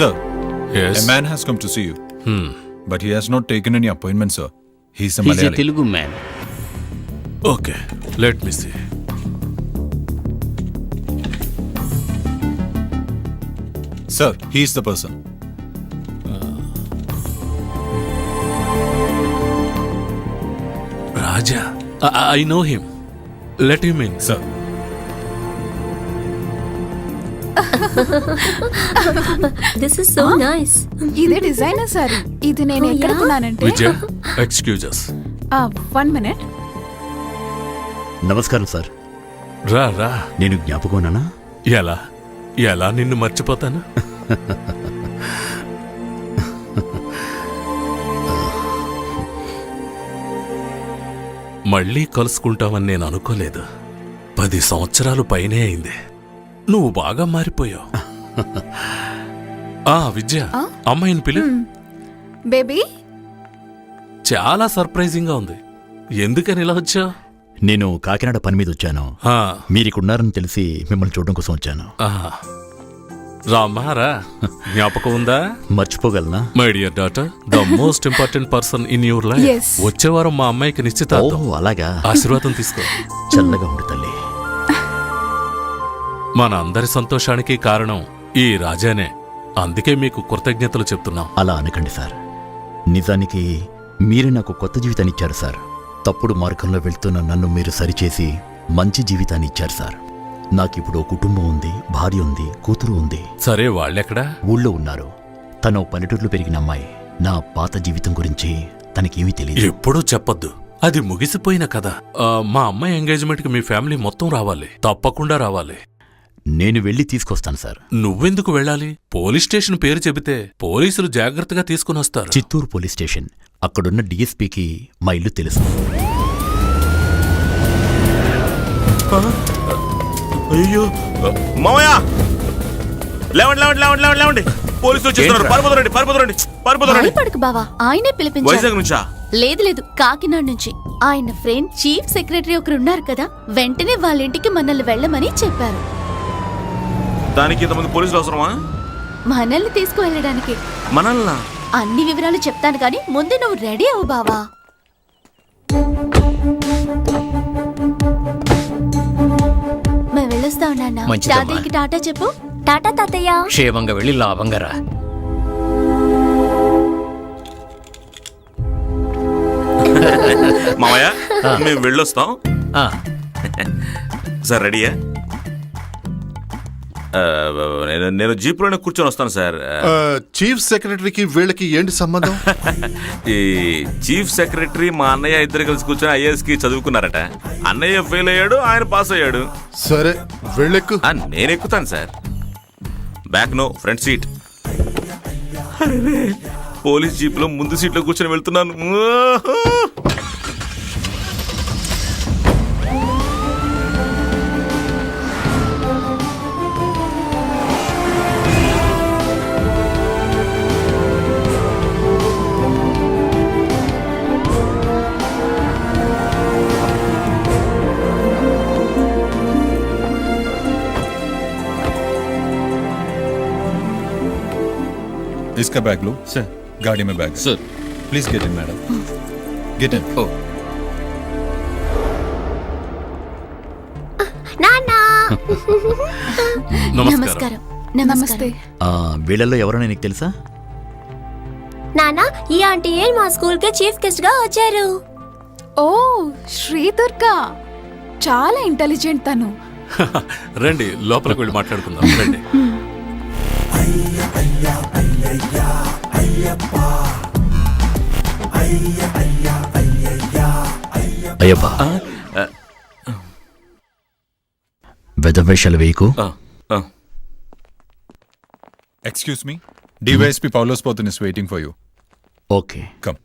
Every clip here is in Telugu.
Sir, Yes. a man has come to see you. But he has not taken any appointment, sir. He's a He's a Malayali. Telugu man. Okay, let me see. Sir, he is the person. Raja, I know him. Let him in. Sir. This is so nice. ఇదే డిజైనర్ సారీ. ఇది నేను ఎక్కడ కొన్నానంటే Vijay, excuse us. 1 minute. నమస్కారం సార్. రా రా. నేను జ్ఞాపకమన్నానా? ఎలా నిన్ను మర్చిపోతాను? మళ్ళీ కలుసుకుంటామని నేను అనుకోలేదు. 10 సంవత్సరాలు పైనే అయింది. నువ్వు బాగా మారిపోయావు. విద్య, అమ్మాయిని పిలు. బేబీ, చాలా సర్ప్రైజింగ్ గా ఉంది. ఎందుకని ఇలా వచ్చావు? నేను కాకినాడ పని మీద వచ్చాను. మీరికున్నారని తెలిసి మిమ్మల్ని చూడడం కోసం వచ్చాను. రామారా, జ్ఞాపకం ఉందా? మర్చిపోగలనా? My dear daughter, the most important person in your life. Yes. వచ్చే వారం మా అమ్మాయికి నిశ్చితార్థం. అలాగా. ఆశీర్వాదం తీసుకో. చల్లగా ఉండు తల్లి. మన అందరి సంతోషానికి కారణం ఈ రాజానే. అందుకే మీకు కృతజ్ఞతలు చెప్తున్నాం. అలా అనకండి సార్. నిజానికి మీరే నాకు కొత్త జీవితాన్ని ఇచ్చారు సార్. తప్పుడు మార్గంలో వెళ్తున్న నన్ను మీరు సరిచేసి మంచి జీవితాన్ని ఇచ్చారు సార్. నాకిప్పుడు ఓ కుటుంబం ఉంది, భార్య ఉంది, కూతురు ఉంది. సరే, వాళ్ళెక్కడా? ఊళ్ళో ఉన్నారు. తను పల్లెటూరులో పెరిగిన అమ్మాయి. నా పాత జీవితం గురించి తనకేమీ తెలియదు. ఎప్పుడూ చెప్పొద్దు, అది ముగిసిపోయిన కథ. మా అమ్మాయి ఎంగేజ్మెంట్ కి మీ ఫ్యామిలీ మొత్తం రావాలి, తప్పకుండా రావాలి. నేను వెళ్ళి తీసుకొస్తాను సార్. నువ్వెందుకు వెళ్ళాలి? పోలీస్ స్టేషన్ పేరు చెబితే పోలీసులు జాగ్రత్తగా తీసుకుని వస్తారు. Chittoor police station. అక్కడున్న డిఎస్పీకి మా ఇల్లు తెలుసు. అయ్యో మామయ్య, లేవండి లేవండి లేవండి లేవండి లేవండి, పోలీసులు వచ్చేస్తున్నారు. పరిపోతురండి. భయపడకు బావా, ఆయనే పిలిపించారు. వైజాగ్ నుంచా? లేదు, కాకినాడ నుంచి. ఆయన ఫ్రెండ్ చీఫ్ సెక్రటరీ ఒకరు ఉన్నారు కదా, వెంటనే వాళ్ళ ఇంటికి మనల్ని వెళ్ళమని చెప్పారు. దానికి ఇంతమంది పోలీసులు అవసరమా? మనల్ని తీసుకువెళ్ళడానికి. మనల్నా? అన్ని వివరాలు చెప్తాను కానీ ముందు నువ్వు రెడీ అవు బావా. మేము వెళ్ళొస్తాం నాన్న. మంచిదమ్మా. తాతయ్యకి టాటా చెప్పు. టాటా తాతయ్య. క్షేమంగా వెళ్ళి లాభంగా రా. మామయ్య, మేము వెళ్ళొస్తాం. సార్ రెడీయా? నేను జీప్లోనే కూర్చొని వస్తాను సార్. చీఫ్ సెక్రటరీకి వీళ్ళకి ఏంటి సంబంధం? ఈ చీఫ్ సెక్రటరీ మా అన్నయ్య ఇద్దరు కలిసి కూర్చొని ఐఏఎస్ కి చదువుకున్నారట. అన్నయ్య ఫెయిల్ అయ్యాడు, ఆయన పాస్ అయ్యాడు. సరే వెళ్ళెక్కు. నేను ఎక్కుతాను sir. Back no, front seat. Police jeep లో ముందు సీట్ లో కూర్చొని వెళ్తున్నాను. इसका बैग लो सर. गाड़ी में bag sir. Please get in madam. Get in. నాన్నా. నమస్కారం. నమస్తే. వీళ్ళల్లో ఎవరైనా నీకు తెలుసా? నానా, ఈ ఆంటీ మా స్కూల్ కి చీఫ్ గెస్ట్ గా వచ్చారు. ఓ, శ్రీదుర్గా. చాలా ఇంటెలిజెంట్ తను. రండి, లోపలికి వెళ్ళి మాట్లాడుకుందాం. రండి. అయ్యప్పా, వెదవేషాలు వేయకు. Excuse me. DYSP Paulos Pothin is waiting for you. Okay. Come.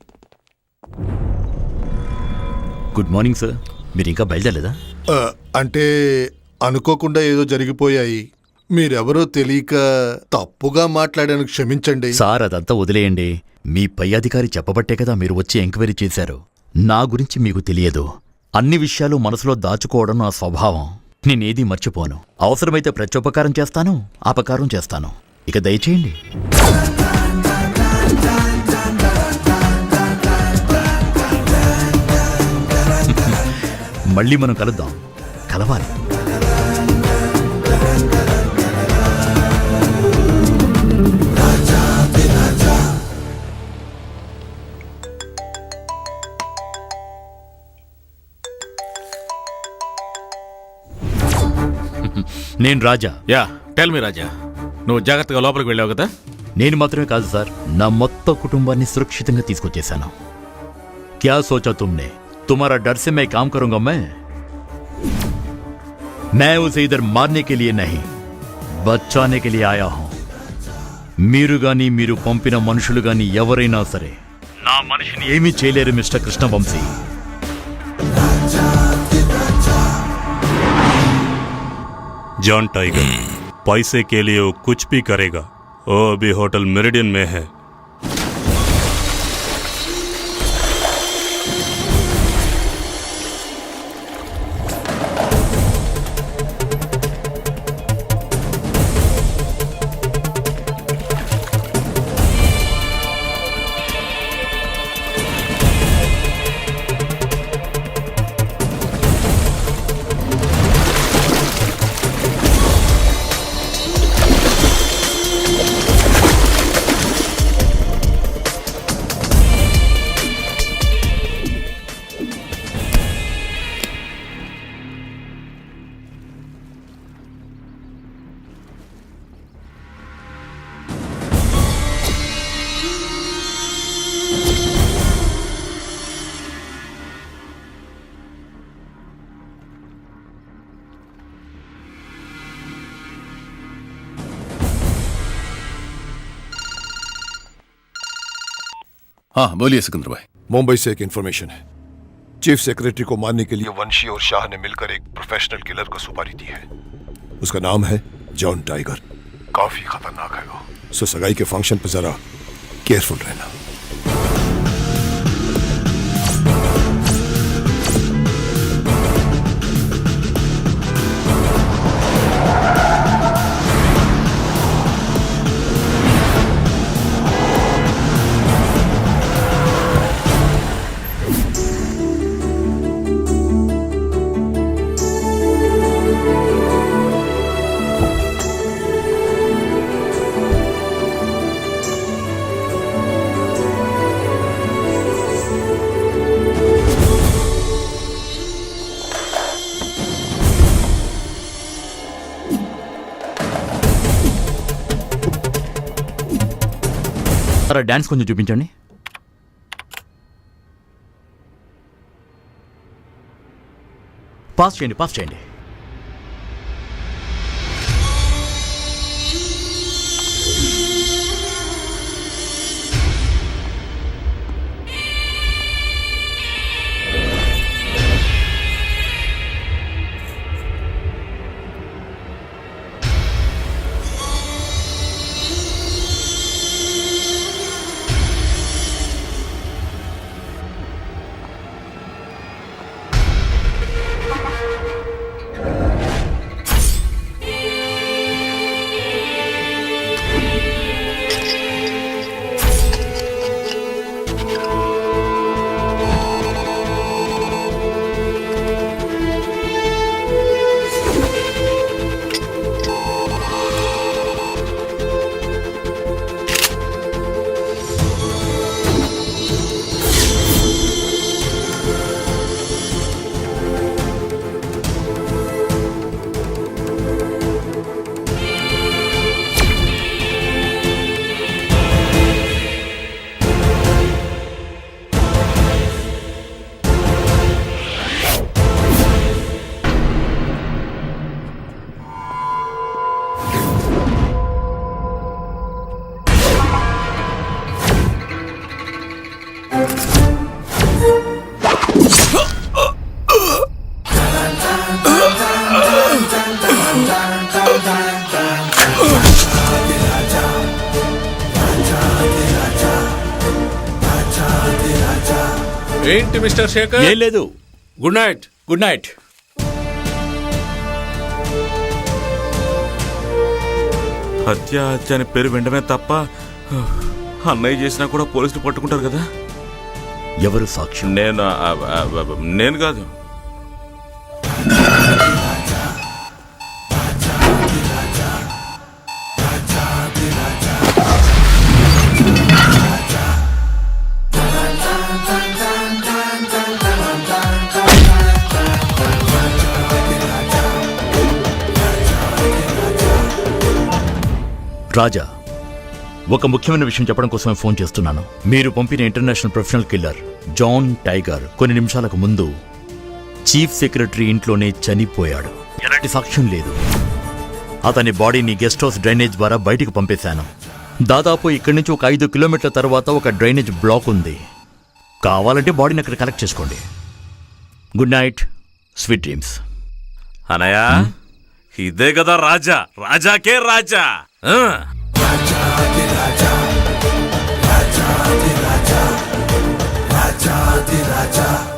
Good morning sir. మీరు ఇంకా బయలుదేరలేదా? అంటే అనుకోకుండా ఏదో జరిగిపోయాయి. మీరెవరో తెలియక తప్పుగా మాట్లాడాను, క్షమించండి. సార్, అదంతా వదిలేయండి. మీ పై అధికారి చెప్పబట్టే కదా మీరు వచ్చి ఎంక్వైరీ చేశారు. నా గురించి మీకు తెలియదు. అన్ని విషయాలు మనసులో దాచుకోవడం నా స్వభావం. నేనేదీ మర్చిపోను. అవసరమైతే ప్రత్యుపకారం చేస్తాను, అపకారం చేస్తాను. ఇక దయచేయండి. మళ్ళీ మనం కలుద్దాం, కలవాలి. నేను రాజా. యా టెల్ మీ రాజా, నువ్వు జాగ్రత్తగా లోపలికి వెళ్ళావు కదా? నేను మాత్రమే కాదు సార్, నా మొత్తం కుటుంబాన్ని సురక్షితంగా తీసుకొచ్చేశాను. క్యా సోచా తుమ్నే? తుమారా డర్ సే మై కామ్ కరూంగా मैं उसे इधर मारने के लिए नहीं बचाने के लिए आया हूं. మీరు గాని మీరు పంపిన మనుషులు గాని ఎవరైనా సరే నా మనిషిని ఏమీ చేయలేరు మిస్టర్ కృష్ణవంశీ. जॉन टाइगर पैसे के लिए वो कुछ भी करेगा. वो अभी होटल मेरिडियन में है. हाँ बोलिए सिकंदर भाई। मुंबई से एक इन्फॉर्मेशन है। चीफ सेक्रेटरी को मारने के लिए वंशी और शाह ने मिलकर एक प्रोफेशनल किलर को सुपारी दी है। उसका नाम है जॉन टाइगर। काफी खतरनाक है वो। सो सगाई के फंक्शन पे जरा केयरफुल रहना। డాన్స్ కొంచెం చూపించండి. పాస్ చేయండి, పాస్ చేయండి. ఏంటి మిస్టర్ శేఖర్? ఏం లేదు. Good night. Good night. హత్య హత్య అని పేరు వెంటనే తప్ప అన్నయ్య చేసినా కూడా పోలీసులు పట్టుకుంటారు కదా. ఎవరు సాక్ష్యం? నేను కాదు. రాజా, ఒక ముఖ్యమైన విషయం చెప్పడం కోసమే ఫోన్ చేస్తున్నాను. మీరు పంపిన international professional killer John Tiger కొన్ని నిమిషాలకు ముందు చీఫ్ సెక్రటరీ ఇంట్లోనే చనిపోయాడు. ఎలాంటి సాక్ష్యం లేదు. అతని బాడీని గెస్ట్ హౌస్ డ్రైనేజ్ ద్వారా బయటికి పంపేశాను. దాదాపు ఇక్కడి నుంచి ఒక 5 కిలోమీటర్ల తర్వాత ఒక డ్రైనేజ్ బ్లాక్ ఉంది. కావాలంటే బాడీని అక్కడ కలెక్ట్ చేసుకోండి. Good night, sweet dreams. అనయ్య, ఇదే కదా రాజా, రాజాకే రాజా.